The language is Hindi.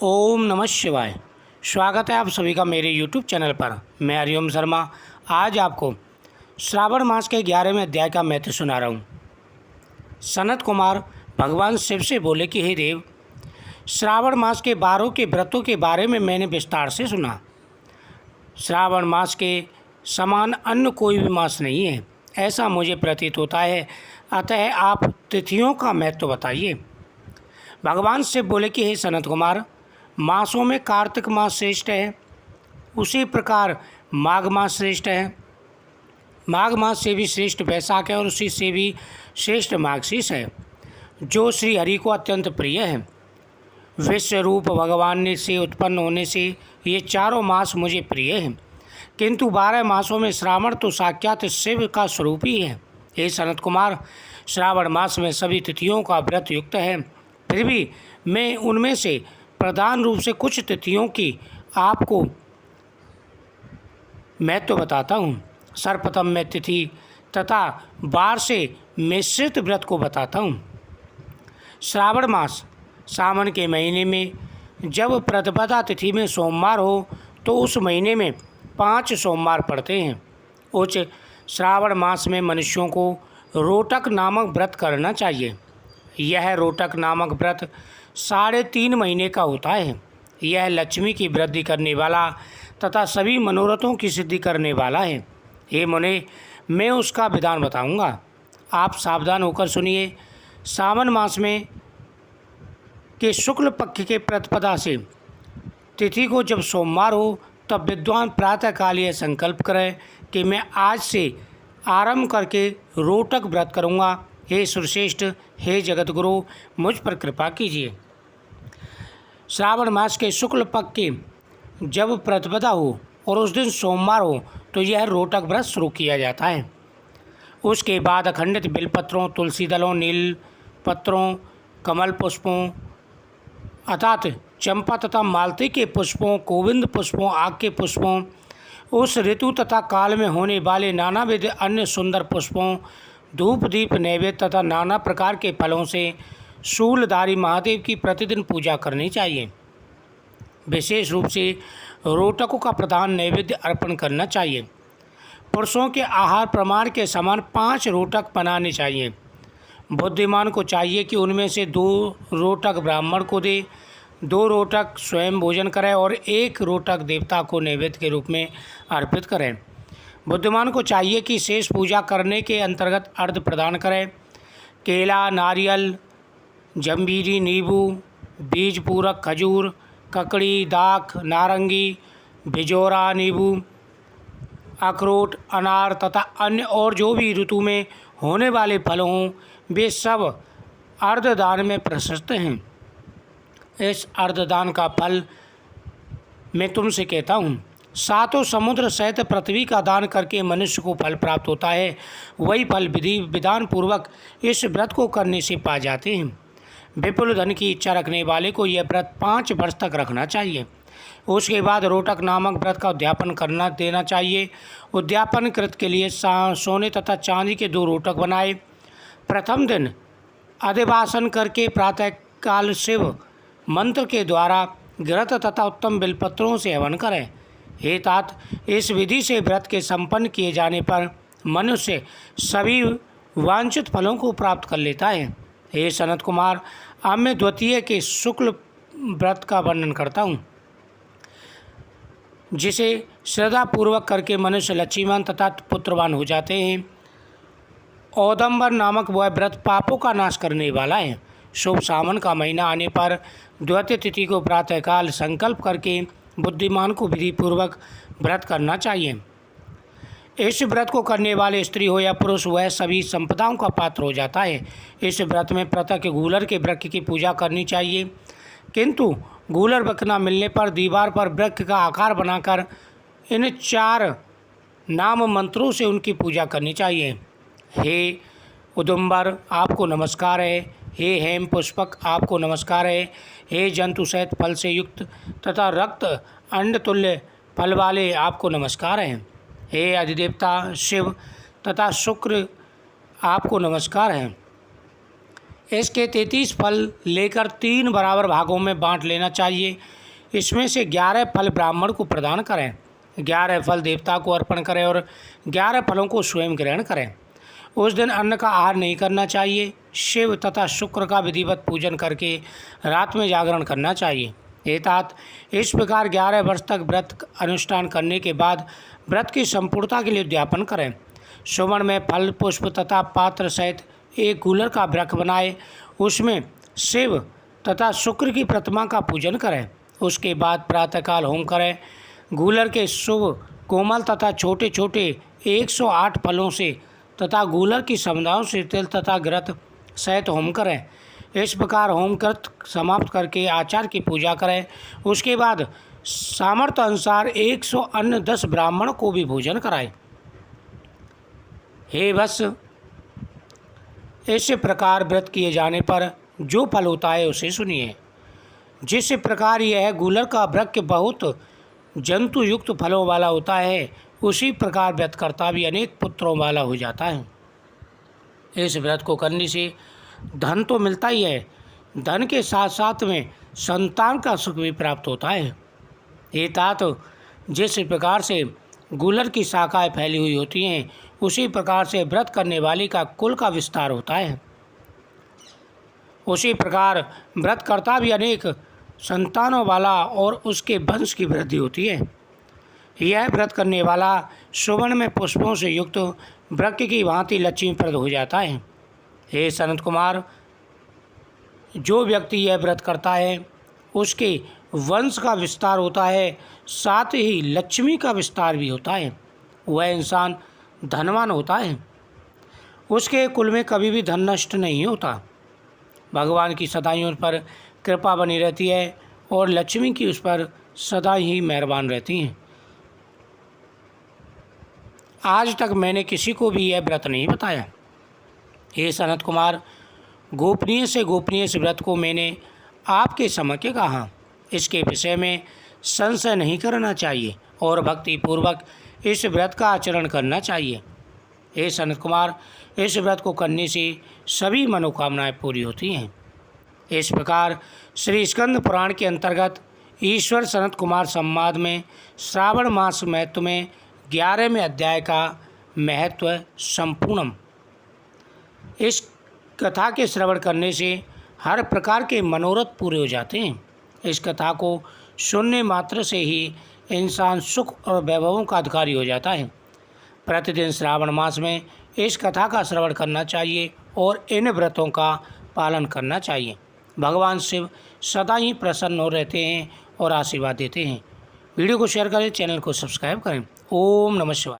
ओम नमः शिवाय। स्वागत है आप सभी का मेरे YouTube चैनल पर। मैं हरिओम शर्मा आज आपको श्रावण मास के 11वें अध्याय का महत्व सुना रहा हूँ। सनत कुमार भगवान शिव से बोले कि हे देव, श्रावण मास के 12 के व्रतों के बारे में मैंने विस्तार से सुना। श्रावण मास के समान अन्य कोई भी मास नहीं है, ऐसा मुझे प्रतीत होता है। अतः आप तिथियों का महत्व बताइए। भगवान शिव बोले कि हे सनत कुमार, मासों में कार्तिक मास श्रेष्ठ है, उसी प्रकार माघ मास श्रेष्ठ है। माघ मास से भी श्रेष्ठ वैशाख है और उसी से भी श्रेष्ठ माघशीष है, जो श्री हरि को अत्यंत प्रिय है। विश्व रूप भगवान से उत्पन्न होने से ये चारों मास मुझे प्रिय हैं, किंतु 12 मासों में श्रावण तो साक्षात शिव का स्वरूप ही है। हे सनत कुमार, श्रावण मास में सभी तिथियों का व्रत युक्त है, फिर भी मैं उनमें से प्रधान रूप से कुछ तिथियों की आपको महत्व बताता हूँ। सर्वप्रथम मैं तिथि तथा वार से मिश्रित व्रत को बताता हूँ। श्रावण मास सावन के महीने में जब प्रतिपदा तिथि में सोमवार हो तो उस महीने में 5 सोमवार पड़ते हैं। उच्च श्रावण मास में मनुष्यों को रोटक नामक व्रत करना चाहिए। यह रोटक नामक व्रत 3.5 महीने का होता है। यह लक्ष्मी की वृद्धि करने वाला तथा सभी मनोरथों की सिद्धि करने वाला है। हे मुने, मैं उसका विधान बताऊंगा, आप सावधान होकर सुनिए। सावन मास में के शुक्ल पक्ष के प्रतिपदा से तिथि को जब सोमवार हो तब विद्वान प्रातःकाल यह संकल्प करें कि मैं आज से आरंभ करके रोटक व्रत करूंगा। हे सुरश्रेष्ठ, हे जगतगुरु, मुझ पर कृपा कीजिए। श्रावण मास के शुक्ल पक्ष के जब प्रतिपदा हो और उस दिन सोमवार हो तो यह रोटक व्रत शुरू किया जाता है। उसके बाद अखंडित बिलपत्रों, तुलसी दलों, नील पत्रों, कमल पुष्पों अर्थात चंपा तथा मालती के पुष्पों, गोविंद पुष्पों, आग के पुष्पों, उस ऋतु तथा काल में होने वाले नानाविध अन्य सुंदर पुष्पों, धूप दीप नैवेद्य तथा नाना प्रकार के फलों से शूलधारी महादेव की प्रतिदिन पूजा करनी चाहिए। विशेष रूप से रोटकों का प्रधान नैवेद्य अर्पण करना चाहिए। पुरुषों के आहार प्रमाण के समान 5 रोटक बनाने चाहिए। बुद्धिमान को चाहिए कि उनमें से 2 रोटक ब्राह्मण को दे, 2 रोटक स्वयं भोजन करें और 1 रोटक देवता को नैवेद्य के रूप में अर्पित करें। बुद्धिमान को चाहिए कि शेष पूजा करने के अंतर्गत अर्घ प्रदान करें। केला, नारियल, जंबीरी, नींबू, बीज पूरक खजूर, ककड़ी, दाख, नारंगी, बिजोरा, नींबू, अखरोट, अनार तथा अन्य और जो भी ऋतु में होने वाले फल हों, वे सब अर्धदान में प्रशस्त हैं। इस अर्धदान का फल मैं तुमसे कहता हूँ, 7 समुद्र सहित पृथ्वी का दान करके मनुष्य को फल प्राप्त होता है। वही फल विधि विधान पूर्वक इस व्रत को करने से पा जाते हैं। विपुल धन की इच्छा रखने वाले को यह व्रत 5 वर्ष तक रखना चाहिए। उसके बाद रोटक नामक व्रत का उद्यापन करना देना चाहिए। उद्यापन कृत के लिए सोने तथा चांदी के 2 रोटक बनाए। प्रथम दिन अधिवासन करके प्रातःकाल शिव मंत्र के द्वारा घृत तथा उत्तम बिलपत्रों से हवन करें। हे तात, इस विधि से व्रत के संपन्न किए जाने पर मनुष्य सभी वांछित फलों को प्राप्त कर लेता है। हे सनत कुमार, अब मैं द्वितीय के शुक्ल व्रत का वर्णन करता हूँ, जिसे श्रद्धापूर्वक करके मनुष्य लक्ष्मीवान तथा पुत्रवान हो जाते हैं। औदंबर नामक वह व्रत पापों का नाश करने वाला है। शुभ सावन का महीना आने पर द्वितीय तिथि को प्रातःकाल संकल्प करके बुद्धिमान को विधि पूर्वक व्रत करना चाहिए। इस व्रत को करने वाले स्त्री हो या पुरुष, वह सभी संपदाओं का पात्र हो जाता है। इस व्रत में प्रत्येक गूलर के वृक्ष की पूजा करनी चाहिए, किंतु गूलर वृक्ष न मिलने पर दीवार पर वृक्ष का आकार बनाकर इन 4 नाम मंत्रों से उनकी पूजा करनी चाहिए। हे उदुम्बर, आपको नमस्कार है। हे हेम पुष्पक, आपको नमस्कार है। हे जंतु सहित फल से युक्त तथा रक्त अंड तुल्य फल वाले, आपको नमस्कार है। हे अधिदेवता शिव तथा शुक्र, आपको नमस्कार है। इसके 33 फल लेकर 3 बराबर भागों में बांट लेना चाहिए। इसमें से 11 फल ब्राह्मण को प्रदान करें, 11 फल देवता को अर्पण करें और 11 फलों को स्वयं ग्रहण करें। उस दिन अन्न का आहार नहीं करना चाहिए। शिव तथा शुक्र का विधिवत पूजन करके रात में जागरण करना चाहिए। एतात इस प्रकार 11 वर्ष तक व्रत अनुष्ठान करने के बाद व्रत की संपूर्णता के लिए उद्यापन करें। सुवर्ण में फल पुष्प तथा पात्र सहित एक गूलर का वृक्ष बनाए, उसमें शिव तथा शुक्र की प्रतिमा का पूजन करें। उसके बाद प्रातःकाल होम करें। गूलर के शुभ कोमल तथा छोटे छोटे 108 फलों से तथा गूलर की समुदायों से तिल तथा घृत सहित होम करें। इस प्रकार होम कृत समाप्त करके आचार की पूजा करें। उसके बाद सामर्थ्य अनुसार 100 अन्न 10 ब्राह्मण को भी भोजन कराएं। हे वत्स, इस प्रकार व्रत किए जाने पर जो फल होता है उसे सुनिए। जिस प्रकार यह गूलर का वृक्ष बहुत जंतु युक्त फलों वाला होता है, उसी प्रकार व्रतकर्ता भी अनेक पुत्रों वाला हो जाता है। इस व्रत को करने से धन तो मिलता ही है, धन के साथ साथ में संतान का सुख भी प्राप्त होता है। एतात जिस प्रकार से गूलर की शाखाएं फैली हुई होती हैं, उसी प्रकार से व्रत करने वाले का कुल का विस्तार होता है। उसी प्रकार व्रतकर्ता भी अनेक संतानों वाला और उसके वंश की वृद्धि होती है। यह व्रत करने वाला सुवर्ण में पुष्पों से युक्त वृक्ष की भांति लक्ष्मीप्रद हो जाता है। हे सनत कुमार, जो व्यक्ति यह व्रत करता है उसके वंश का विस्तार होता है, साथ ही लक्ष्मी का विस्तार भी होता है। वह इंसान धनवान होता है, उसके कुल में कभी भी धन नष्ट नहीं होता। भगवान की सदाई उन पर कृपा बनी रहती है और लक्ष्मी की उस पर सदा ही मेहरबान रहती हैं। आज तक मैंने किसी को भी यह व्रत नहीं बताया। हे सनत कुमार, गोपनीय से गोपनीय इस व्रत को मैंने आपके समक्ष कहा। इसके विषय में संशय नहीं करना चाहिए और भक्ति पूर्वक इस व्रत का आचरण करना चाहिए। हे सनत कुमार, इस व्रत को करने से सभी मनोकामनाएं पूरी होती हैं। इस प्रकार श्री स्कंद पुराण के अंतर्गत ईश्वर सनत कुमार संवाद में श्रावण मास महत्व में 11वें अध्याय का महत्व संपूर्णम। इस कथा के श्रवण करने से हर प्रकार के मनोरथ पूरे हो जाते हैं। इस कथा को सुनने मात्र से ही इंसान सुख और वैभवों का अधिकारी हो जाता है। प्रतिदिन श्रावण मास में इस कथा का श्रवण करना चाहिए और इन व्रतों का पालन करना चाहिए। भगवान शिव सदा ही प्रसन्न हो रहते हैं और आशीर्वाद देते हैं। वीडियो को शेयर करें, चैनल को सब्सक्राइब करें। ओम नमः शिवाय।